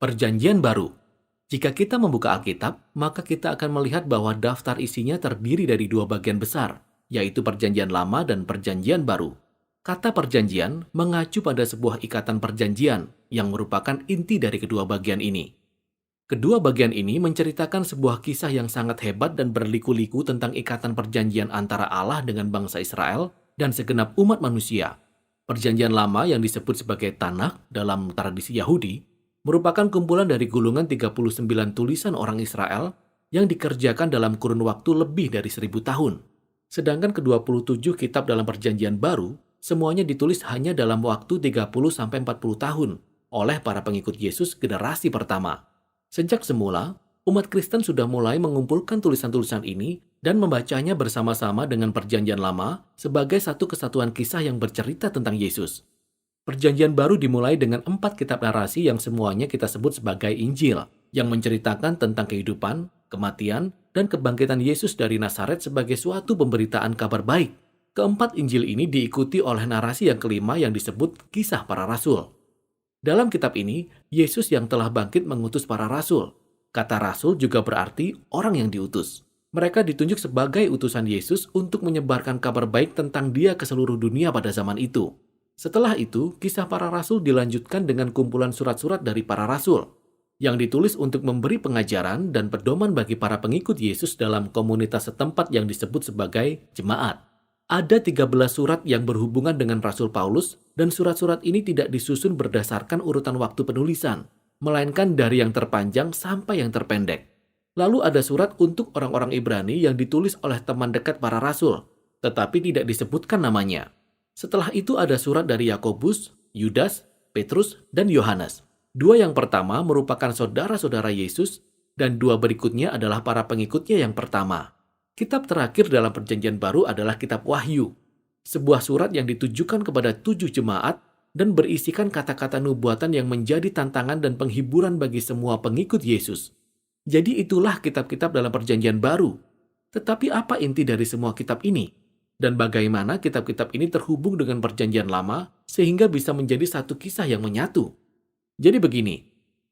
Perjanjian Baru. Jika kita membuka Alkitab, maka kita akan melihat bahwa daftar isinya terdiri dari dua bagian besar, yaitu Perjanjian Lama dan Perjanjian Baru. Kata perjanjian mengacu pada sebuah ikatan perjanjian yang merupakan inti dari kedua bagian ini. Kedua bagian ini menceritakan sebuah kisah yang sangat hebat dan berliku-liku tentang ikatan perjanjian antara Allah dengan bangsa Israel dan segenap umat manusia. Perjanjian Lama yang disebut sebagai Tanakh dalam tradisi Yahudi merupakan kumpulan dari gulungan 39 tulisan orang Israel yang dikerjakan dalam kurun waktu lebih dari 1000 tahun. Sedangkan ke-27 kitab dalam Perjanjian Baru semuanya ditulis hanya dalam waktu 30-40 tahun oleh para pengikut Yesus generasi pertama. Sejak semula, umat Kristen sudah mulai mengumpulkan tulisan-tulisan ini dan membacanya bersama-sama dengan Perjanjian Lama sebagai satu kesatuan kisah yang bercerita tentang Yesus. Perjanjian Baru dimulai dengan 4 kitab narasi yang semuanya kita sebut sebagai Injil, yang menceritakan tentang kehidupan, kematian, dan kebangkitan Yesus dari Nazaret sebagai suatu pemberitaan kabar baik. Keempat Injil ini diikuti oleh narasi yang kelima yang disebut Kisah Para Rasul. Dalam kitab ini, Yesus yang telah bangkit mengutus para rasul. Kata rasul juga berarti orang yang diutus. Mereka ditunjuk sebagai utusan Yesus untuk menyebarkan kabar baik tentang Dia ke seluruh dunia pada zaman itu. Setelah itu, Kisah Para Rasul dilanjutkan dengan kumpulan surat-surat dari para rasul, yang ditulis untuk memberi pengajaran dan pedoman bagi para pengikut Yesus dalam komunitas setempat yang disebut sebagai jemaat. Ada 13 surat yang berhubungan dengan Rasul Paulus, dan surat-surat ini tidak disusun berdasarkan urutan waktu penulisan, melainkan dari yang terpanjang sampai yang terpendek. Lalu ada surat untuk orang-orang Ibrani yang ditulis oleh teman dekat para rasul, tetapi tidak disebutkan namanya. Setelah itu ada surat dari Yakobus, Yudas, Petrus, dan Yohanes. Dua yang pertama merupakan saudara-saudara Yesus, dan dua berikutnya adalah para pengikutnya yang pertama. Kitab terakhir dalam Perjanjian Baru adalah Kitab Wahyu, sebuah surat yang ditujukan kepada 7 jemaat dan berisikan kata-kata nubuatan yang menjadi tantangan dan penghiburan bagi semua pengikut Yesus. Jadi itulah kitab-kitab dalam Perjanjian Baru. Tetapi apa inti dari semua kitab ini? Dan bagaimana kitab-kitab ini terhubung dengan Perjanjian Lama sehingga bisa menjadi satu kisah yang menyatu? Jadi begini,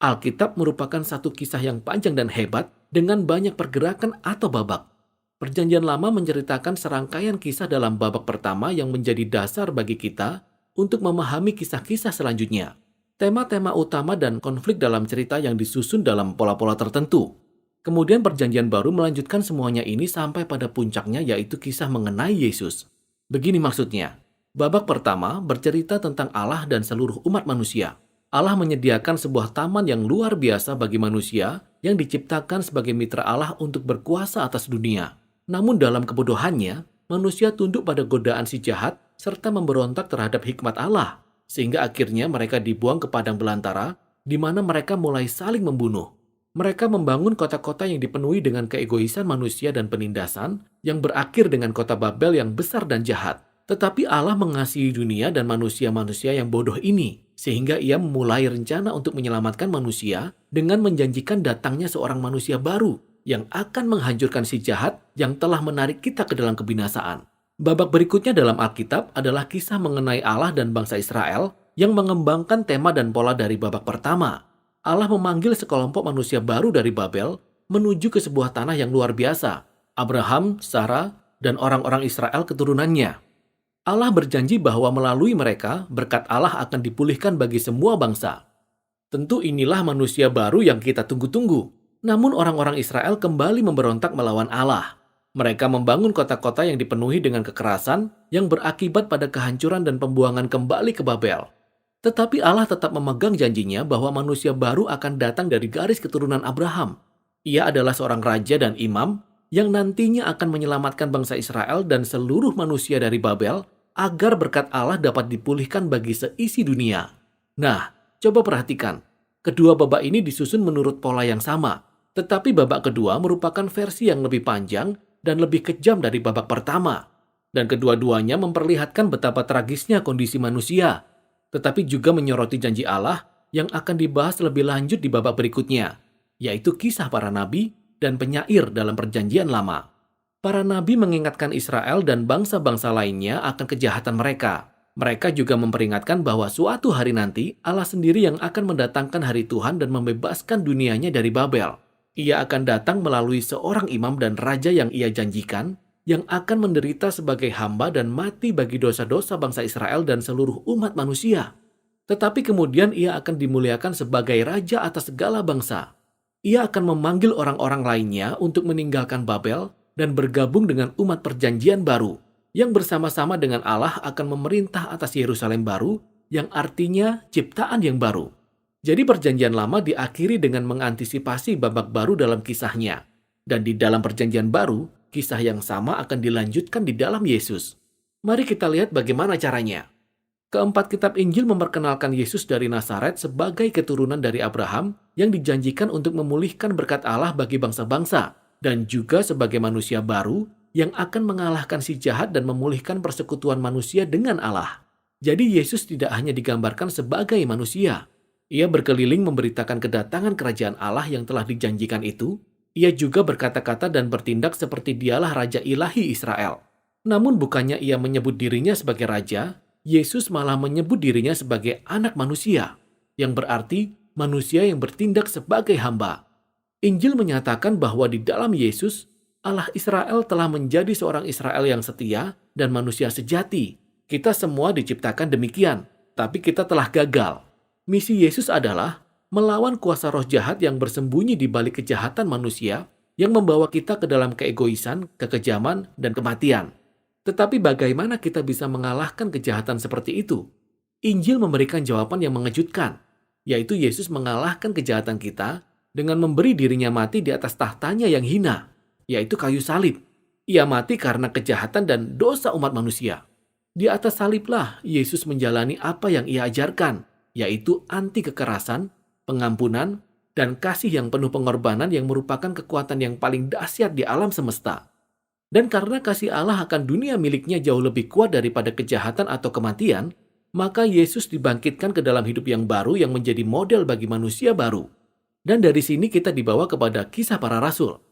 Alkitab merupakan satu kisah yang panjang dan hebat dengan banyak pergerakan atau babak. Perjanjian Lama menceritakan serangkaian kisah dalam babak pertama yang menjadi dasar bagi kita untuk memahami kisah-kisah selanjutnya. Tema-tema utama dan konflik dalam cerita yang disusun dalam pola-pola tertentu. Kemudian Perjanjian Baru melanjutkan semuanya ini sampai pada puncaknya, yaitu kisah mengenai Yesus. Begini maksudnya, babak pertama bercerita tentang Allah dan seluruh umat manusia. Allah menyediakan sebuah taman yang luar biasa bagi manusia yang diciptakan sebagai mitra Allah untuk berkuasa atas dunia. Namun dalam kebodohannya, manusia tunduk pada godaan si jahat serta memberontak terhadap hikmat Allah, sehingga akhirnya mereka dibuang ke padang belantara, di mana mereka mulai saling membunuh. Mereka membangun kota-kota yang dipenuhi dengan keegoisan manusia dan penindasan, yang berakhir dengan kota Babel yang besar dan jahat. Tetapi Allah mengasihi dunia dan manusia-manusia yang bodoh ini, sehingga Ia memulai rencana untuk menyelamatkan manusia dengan menjanjikan datangnya seorang manusia baru yang akan menghancurkan si jahat yang telah menarik kita ke dalam kebinasaan. Babak berikutnya dalam Alkitab adalah kisah mengenai Allah dan bangsa Israel yang mengembangkan tema dan pola dari babak pertama. Allah memanggil sekelompok manusia baru dari Babel menuju ke sebuah tanah yang luar biasa, Abraham, Sarah, dan orang-orang Israel keturunannya. Allah berjanji bahwa melalui mereka, berkat Allah akan dipulihkan bagi semua bangsa. Tentu inilah manusia baru yang kita tunggu-tunggu. Namun orang-orang Israel kembali memberontak melawan Allah. Mereka membangun kota-kota yang dipenuhi dengan kekerasan yang berakibat pada kehancuran dan pembuangan kembali ke Babel. Tetapi Allah tetap memegang janjinya bahwa manusia baru akan datang dari garis keturunan Abraham. Ia adalah seorang raja dan imam yang nantinya akan menyelamatkan bangsa Israel dan seluruh manusia dari Babel agar berkat Allah dapat dipulihkan bagi seisi dunia. Nah, coba perhatikan. Kedua babak ini disusun menurut pola yang sama. Tetapi babak kedua merupakan versi yang lebih panjang dan lebih kejam dari babak pertama. Dan kedua-duanya memperlihatkan betapa tragisnya kondisi manusia, tetapi juga menyoroti janji Allah yang akan dibahas lebih lanjut di babak berikutnya, yaitu kisah para nabi dan penyair dalam Perjanjian Lama. Para nabi mengingatkan Israel dan bangsa-bangsa lainnya akan kejahatan mereka. Mereka juga memperingatkan bahwa suatu hari nanti Allah sendiri yang akan mendatangkan hari Tuhan dan membebaskan dunianya dari Babel. Ia akan datang melalui seorang imam dan raja yang ia janjikan, yang akan menderita sebagai hamba dan mati bagi dosa-dosa bangsa Israel dan seluruh umat manusia. Tetapi kemudian ia akan dimuliakan sebagai raja atas segala bangsa. Ia akan memanggil orang-orang lainnya untuk meninggalkan Babel dan bergabung dengan umat perjanjian baru, yang bersama-sama dengan Allah akan memerintah atas Yerusalem baru, yang artinya ciptaan yang baru. Jadi perjanjian lama diakhiri dengan mengantisipasi babak baru dalam kisahnya. Dan di dalam perjanjian baru, kisah yang sama akan dilanjutkan di dalam Yesus. Mari kita lihat bagaimana caranya. Keempat kitab Injil memperkenalkan Yesus dari Nazaret sebagai keturunan dari Abraham yang dijanjikan untuk memulihkan berkat Allah bagi bangsa-bangsa, dan juga sebagai manusia baru yang akan mengalahkan si jahat dan memulihkan persekutuan manusia dengan Allah. Jadi Yesus tidak hanya digambarkan sebagai manusia. Ia berkeliling memberitakan kedatangan kerajaan Allah yang telah dijanjikan itu. Ia juga berkata-kata dan bertindak seperti dialah Raja Ilahi Israel. Namun bukannya ia menyebut dirinya sebagai raja, Yesus malah menyebut dirinya sebagai anak manusia, yang berarti manusia yang bertindak sebagai hamba. Injil menyatakan bahwa di dalam Yesus, Allah Israel telah menjadi seorang Israel yang setia dan manusia sejati. Kita semua diciptakan demikian, tapi kita telah gagal. Misi Yesus adalah melawan kuasa roh jahat yang bersembunyi di balik kejahatan manusia yang membawa kita ke dalam keegoisan, kekejaman, dan kematian. Tetapi bagaimana kita bisa mengalahkan kejahatan seperti itu? Injil memberikan jawaban yang mengejutkan, yaitu Yesus mengalahkan kejahatan kita dengan memberi dirinya mati di atas tahtanya yang hina, yaitu kayu salib. Ia mati karena kejahatan dan dosa umat manusia. Di atas saliblah Yesus menjalani apa yang ia ajarkan, yaitu anti kekerasan, pengampunan, dan kasih yang penuh pengorbanan yang merupakan kekuatan yang paling dahsyat di alam semesta. Dan karena kasih Allah akan dunia miliknya jauh lebih kuat daripada kejahatan atau kematian, maka Yesus dibangkitkan ke dalam hidup yang baru yang menjadi model bagi manusia baru. Dan dari sini kita dibawa kepada kisah para rasul.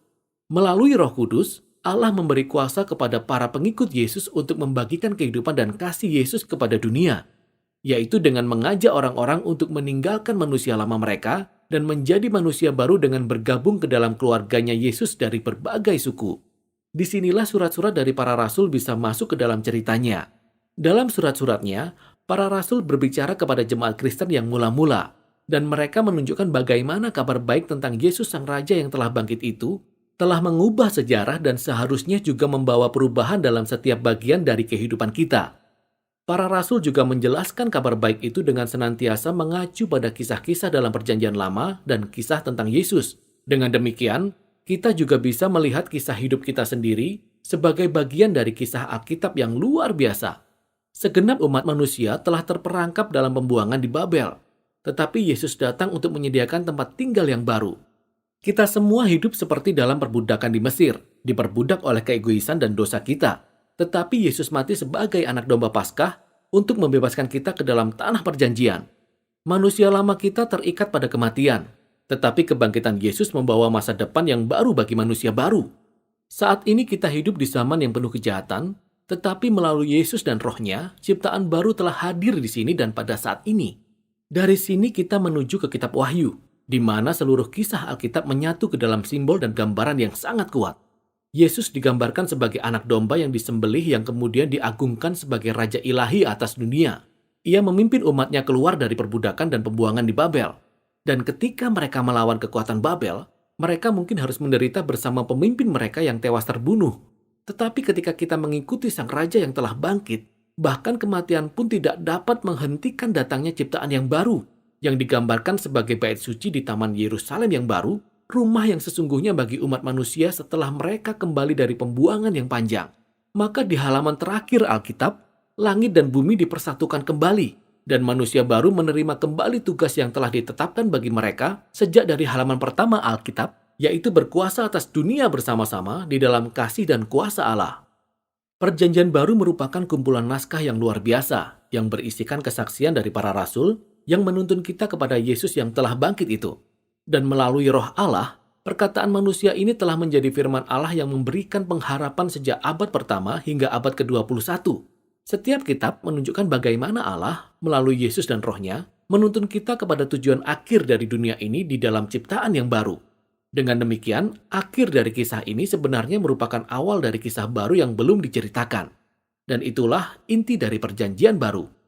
Melalui Roh Kudus, Allah memberi kuasa kepada para pengikut Yesus untuk membagikan kehidupan dan kasih Yesus kepada dunia, yaitu dengan mengajak orang-orang untuk meninggalkan manusia lama mereka dan menjadi manusia baru dengan bergabung ke dalam keluarganya Yesus dari berbagai suku. Disinilah surat-surat dari para rasul bisa masuk ke dalam ceritanya. Dalam surat-suratnya, para rasul berbicara kepada jemaat Kristen yang mula-mula, dan mereka menunjukkan bagaimana kabar baik tentang Yesus Sang Raja yang telah bangkit itu telah mengubah sejarah dan seharusnya juga membawa perubahan dalam setiap bagian dari kehidupan kita. Para rasul juga menjelaskan kabar baik itu dengan senantiasa mengacu pada kisah-kisah dalam Perjanjian Lama dan kisah tentang Yesus. Dengan demikian, kita juga bisa melihat kisah hidup kita sendiri sebagai bagian dari kisah Alkitab yang luar biasa. Segenap umat manusia telah terperangkap dalam pembuangan di Babel, tetapi Yesus datang untuk menyediakan tempat tinggal yang baru. Kita semua hidup seperti dalam perbudakan di Mesir, diperbudak oleh keegoisan dan dosa kita. Tetapi Yesus mati sebagai anak domba Paskah untuk membebaskan kita ke dalam tanah perjanjian. Manusia lama kita terikat pada kematian, tetapi kebangkitan Yesus membawa masa depan yang baru bagi manusia baru. Saat ini kita hidup di zaman yang penuh kejahatan, tetapi melalui Yesus dan Roh-Nya, ciptaan baru telah hadir di sini dan pada saat ini. Dari sini kita menuju ke kitab Wahyu, di mana seluruh kisah Alkitab menyatu ke dalam simbol dan gambaran yang sangat kuat. Yesus digambarkan sebagai anak domba yang disembelih yang kemudian diagungkan sebagai Raja Ilahi atas dunia. Ia memimpin umatnya keluar dari perbudakan dan pembuangan di Babel. Dan ketika mereka melawan kekuatan Babel, mereka mungkin harus menderita bersama pemimpin mereka yang tewas terbunuh. Tetapi ketika kita mengikuti Sang Raja yang telah bangkit, bahkan kematian pun tidak dapat menghentikan datangnya ciptaan yang baru, yang digambarkan sebagai bait suci di Taman Yerusalem yang baru, rumah yang sesungguhnya bagi umat manusia setelah mereka kembali dari pembuangan yang panjang. Maka di halaman terakhir Alkitab, langit dan bumi dipersatukan kembali, dan manusia baru menerima kembali tugas yang telah ditetapkan bagi mereka sejak dari halaman pertama Alkitab, yaitu berkuasa atas dunia bersama-sama di dalam kasih dan kuasa Allah. Perjanjian baru merupakan kumpulan naskah yang luar biasa, yang berisikan kesaksian dari para rasul yang menuntun kita kepada Yesus yang telah bangkit itu. Dan melalui Roh Allah, perkataan manusia ini telah menjadi firman Allah yang memberikan pengharapan sejak abad pertama hingga abad ke-21. Setiap kitab menunjukkan bagaimana Allah, melalui Yesus dan Roh-Nya, menuntun kita kepada tujuan akhir dari dunia ini di dalam ciptaan yang baru. Dengan demikian, akhir dari kisah ini sebenarnya merupakan awal dari kisah baru yang belum diceritakan. Dan itulah inti dari perjanjian baru.